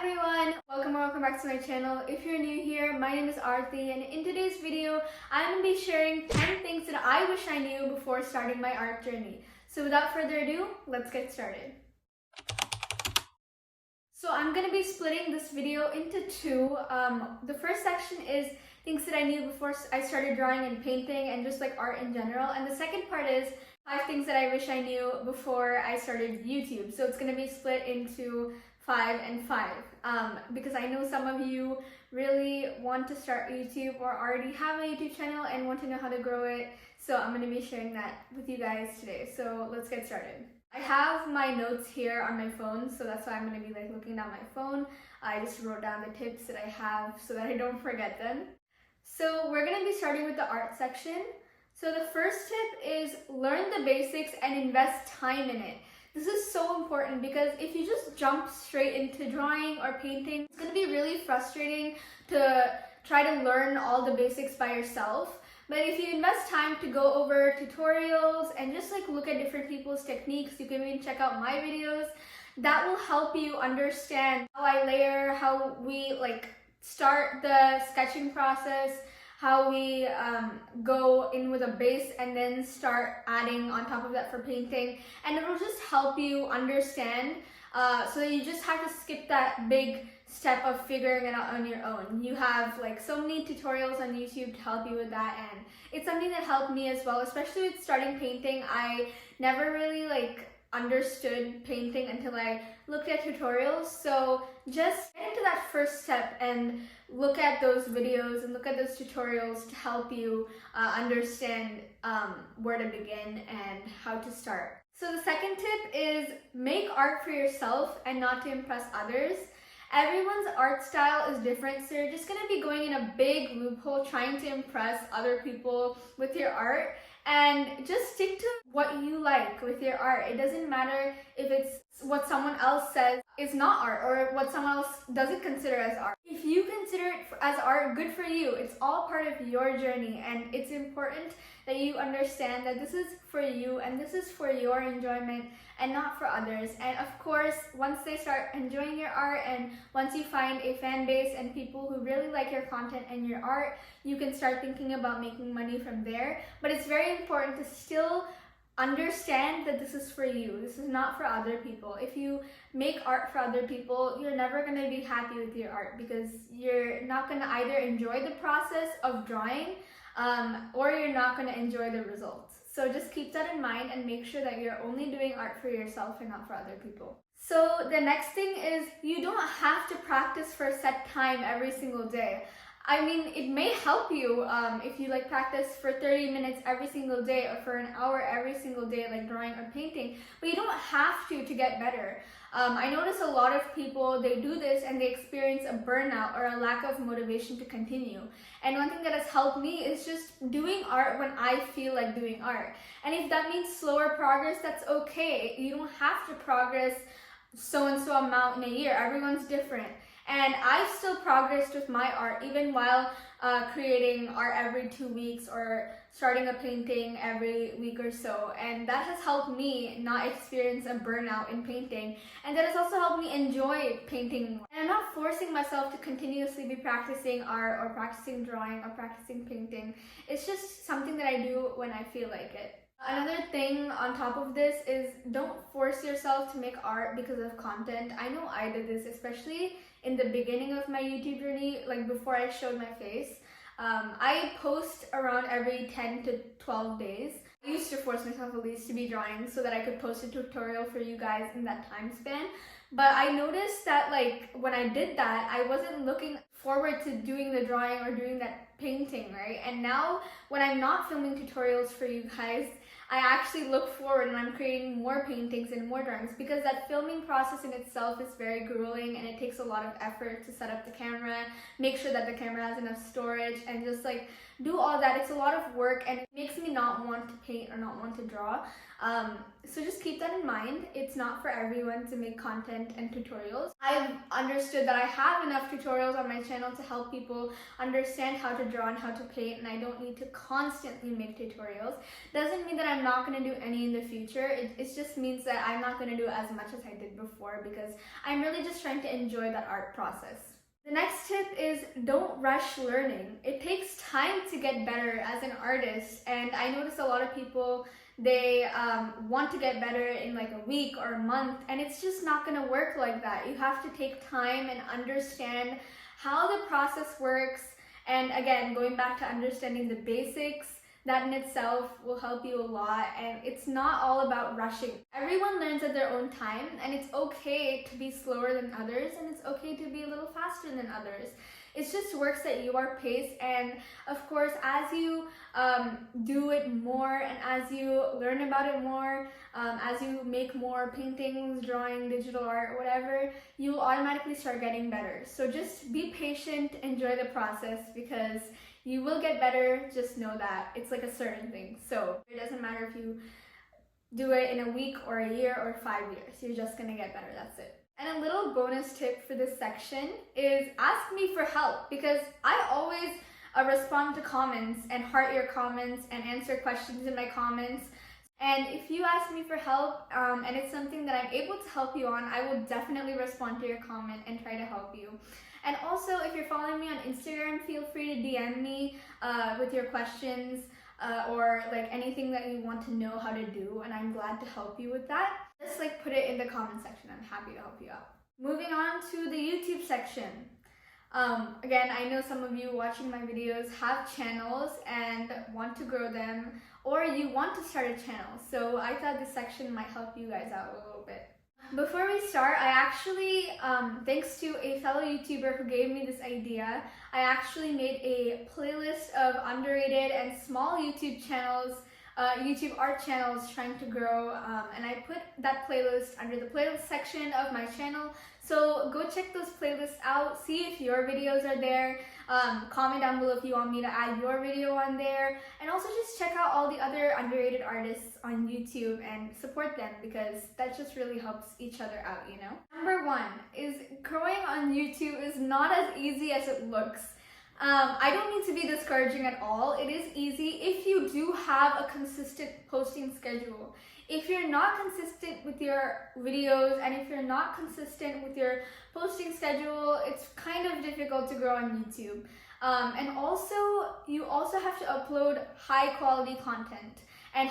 everyone, welcome back to my channel. If you're new here, my name is Aarti, and in today's video I'm going to be sharing 10 things that I wish I knew before starting my art journey. So without further ado, let's get started. So I'm going to be splitting this video into two. The first section is things that I knew before I started drawing and painting and just like art in general, and the second part is 5 things that I wish I knew before I started YouTube. So it's going to be split into 5 and 5 because I know some of you really want to start YouTube or already have a YouTube channel and want to know how to grow it. So I'm going to be sharing that with you guys today. So let's get started. I have my notes here on my phone, so that's why I'm going to be looking down my phone. I just wrote down the tips that I have so that I don't forget them. So we're going to be starting with the art section. So the first tip is learn the basics and invest time in it. This is so important because if you just jump straight into drawing or painting, it's going to be really frustrating to try to learn all the basics by yourself. But if you invest time to go over tutorials and just look at different people's techniques, you can even check out my videos. That will help you understand how I layer, how we start the sketching process, how we go in with a base and then start adding on top of that for painting, and it will just help you understand so that you just have to skip that big step of figuring it out on your own. You have so many tutorials on YouTube to help you with that, and it's something that helped me as well, especially with starting painting. I never really understood painting until I looked at tutorials. So just get into that first step and look at those videos and look at those tutorials to help you understand where to begin and how to start. So the second tip is make art for yourself and not to impress others. Everyone's art style is different, so you're just going to be going in a big loophole trying to impress other people with your art. And just stick to what you like with your art. It doesn't matter if it's what someone else says is not art or what someone else doesn't consider as art. If you consider it as art, good for you. It's all part of your journey, and it's important that you understand that this is for you and this is for your enjoyment and not for others. And of course, once they start enjoying your art and once you find a fan base and people who really like your content and your art, you can start thinking about making money from there. But it's very important to still understand that this is for you. This is not for other people. If you make art for other people, you're never going to be happy with your art because you're not going to either enjoy the process of drawing or you're not going to enjoy the results. So just keep that in mind and make sure that you're only doing art for yourself and not for other people. So the next thing is you don't have to practice for a set time every single day. I mean, it may help you if you practice for 30 minutes every single day or for an hour every single day drawing or painting, but you don't have to get better. I notice a lot of people, they do this and they experience a burnout or a lack of motivation to continue. And one thing that has helped me is just doing art when I feel like doing art. And if that means slower progress, that's okay. You don't have to progress so-and-so amount in a year. Everyone's different. And I've still progressed with my art even while creating art every 2 weeks or starting a painting every week or so. And that has helped me not experience a burnout in painting. And that has also helped me enjoy painting more. And I'm not forcing myself to continuously be practicing art or practicing drawing or practicing painting. It's just something that I do when I feel like it. Another thing on top of this is don't force yourself to make art because of content. I know I did this, especially in the beginning of my YouTube journey, before I showed my face. I post around every 10 to 12 days. I used to force myself at least to be drawing so that I could post a tutorial for you guys in that time span. But I noticed that when I did that, I wasn't looking forward to doing the drawing or doing that painting, right? And now when I'm not filming tutorials for you guys, I actually look forward and I'm creating more paintings and more drawings because that filming process in itself is very grueling and it takes a lot of effort to set up the camera, make sure that the camera has enough storage, and just do all that. It's a lot of work and it makes me not want to paint or not want to draw. So just keep that in mind. It's not for everyone to make content and tutorials. I've understood that I have enough tutorials on my channel to help people understand how to draw and how to paint, and I don't need to constantly make tutorials. Doesn't mean that I'm I'm not going to do any in the future. It just means that I'm not going to do as much as I did before because I'm really just trying to enjoy that art process. The next tip is don't rush learning. It takes time to get better as an artist, and I notice a lot of people, they want to get better in like a week or a month, and it's just not going to work like that. You have to take time and understand how the process works, and again, going back to understanding the basics, that in itself will help you a lot, and it's not all about rushing. Everyone learns at their own time, and it's okay to be slower than others, and it's okay to be a little faster than others. It just works at your pace, and of course, as you do it more and as you learn about it more, as you make more paintings, drawing, digital art, whatever, you'll automatically start getting better. So just be patient, enjoy the process, because you will get better. Just know that it's like a certain thing. So it doesn't matter if you do it in a week or a year or 5 years. You're just gonna get better, that's it. And a little bonus tip for this section is ask me for help, because I always respond to comments and heart your comments and answer questions in my comments. And if you ask me for help and it's something that I'm able to help you on, I will definitely respond to your comment and try to help you. And also, if you're following me on Instagram, feel free to DM me with your questions or like anything that you want to know how to do, and I'm glad to help you with that. Just like put it in the comment section. I'm happy to help you out. Moving on to the YouTube section. Again, I know some of you watching my videos have channels and want to grow them, or you want to start a channel. So I thought this section might help you guys out a little bit. Before we start, I actually, thanks to a fellow YouTuber who gave me this idea, I actually made a playlist of underrated and small YouTube channels, YouTube art channels trying to grow, and I put that playlist under the playlist section of my channel. So go check those playlists out, see if your videos are there, comment down below if you want me to add your video on there, and also just check out all the other underrated artists on YouTube and support them, because that just really helps each other out, you know? Number 1 is growing on YouTube is not as easy as it looks. I don't mean to be discouraging at all. It is easy if you do have a consistent posting schedule. If you're not consistent with your videos and if you're not consistent with your posting schedule, it's kind of difficult to grow on YouTube. And also, you also have to upload high quality content. And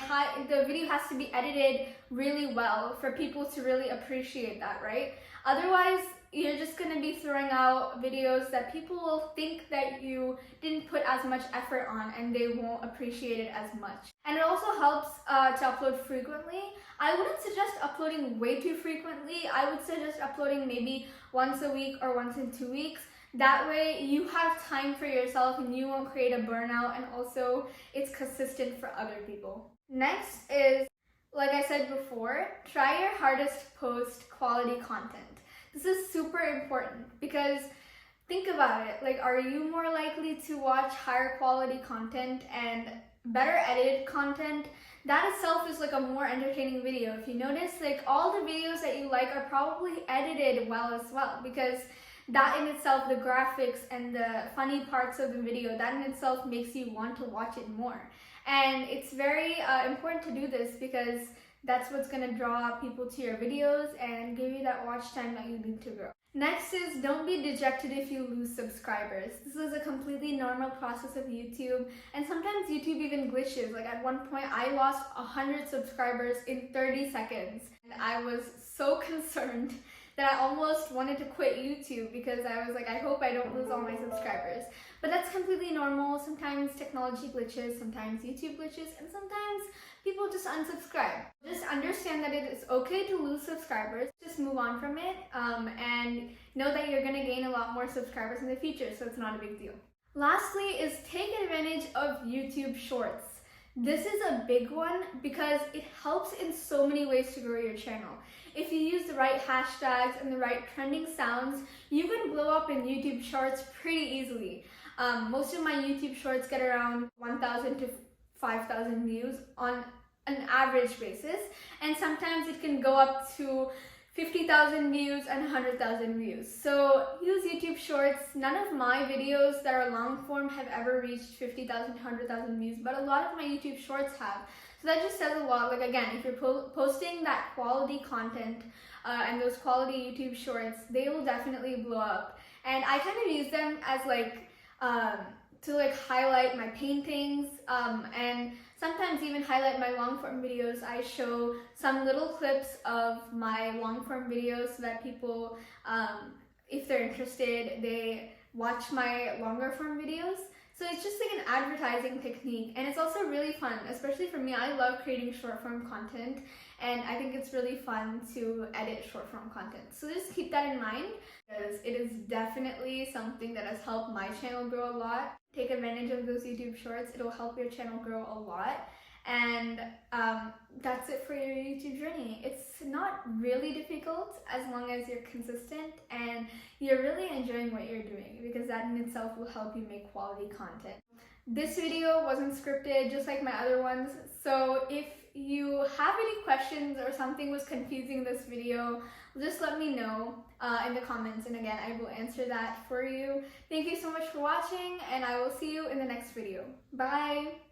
the video has to be edited really well for people to really appreciate that, right? Otherwise, you're just going to be throwing out videos that people will think that you didn't put as much effort on, and they won't appreciate it as much. And it also helps to upload frequently. I wouldn't suggest uploading way too frequently. I would suggest uploading maybe once a week or once in 2 weeks. That way you have time for yourself and you won't create a burnout, and also it's consistent for other people. Next is, like I said before, try your hardest to post quality content. This is super important because think about it, like, are you more likely to watch higher quality content and better edited content? That itself is like a more entertaining video. If you notice, like, all the videos that you like are probably edited well as well, because that in itself, the graphics and the funny parts of the video, that in itself makes you want to watch it more. And it's very important to do this, because that's what's going to draw people to your videos and give you that watch time that you need to grow. Next is, don't be dejected if you lose subscribers. This is a completely normal process of YouTube, and sometimes YouTube even glitches. Like, at one point I lost 100 subscribers in 30 seconds, and I was so concerned that I almost wanted to quit YouTube, because I was like, I hope I don't lose all my subscribers. But that's completely normal. Sometimes technology glitches, sometimes YouTube glitches, and sometimes people just unsubscribe. Just understand that it is okay to lose subscribers. Just move on from it, and know that you're gonna gain a lot more subscribers in the future, so it's not a big deal. Lastly is take advantage of YouTube Shorts. This is a big one because it helps in so many ways to grow your channel. If you use the right hashtags and the right trending sounds, you can blow up in YouTube Shorts pretty easily. Most of my YouTube Shorts get around 1,000 to 5,000 views on an average basis, and sometimes it can go up to 50,000 views and 100,000 views. So use YouTube Shorts. None of my videos that are long form have ever reached 50,000 to 100,000 views, but a lot of my YouTube Shorts have. So that just says a lot. Like again, if you're posting that quality content and those quality YouTube shorts, they will definitely blow up. And I kind of use them as like to like highlight my paintings and sometimes even highlight my long form videos. I show some little clips of my long form videos so that people, if they're interested, they watch my longer form videos. So it's just like an advertising technique, and it's also really fun, especially for me. I love creating short form content, and I think it's really fun to edit short form content. So just keep that in mind, because it is definitely something that has helped my channel grow a lot. Take advantage of those YouTube shorts. It'll help your channel grow a lot. And that's it for your YouTube journey. It's not really difficult as long as you're consistent and you're really enjoying what you're doing, because that in itself will help you make quality content. This video wasn't scripted, just like my other ones. So if you have any questions or something was confusing in this video, just let me know in the comments, and again, I will answer that for you. Thank you so much for watching, and I will see you in the next video. Bye!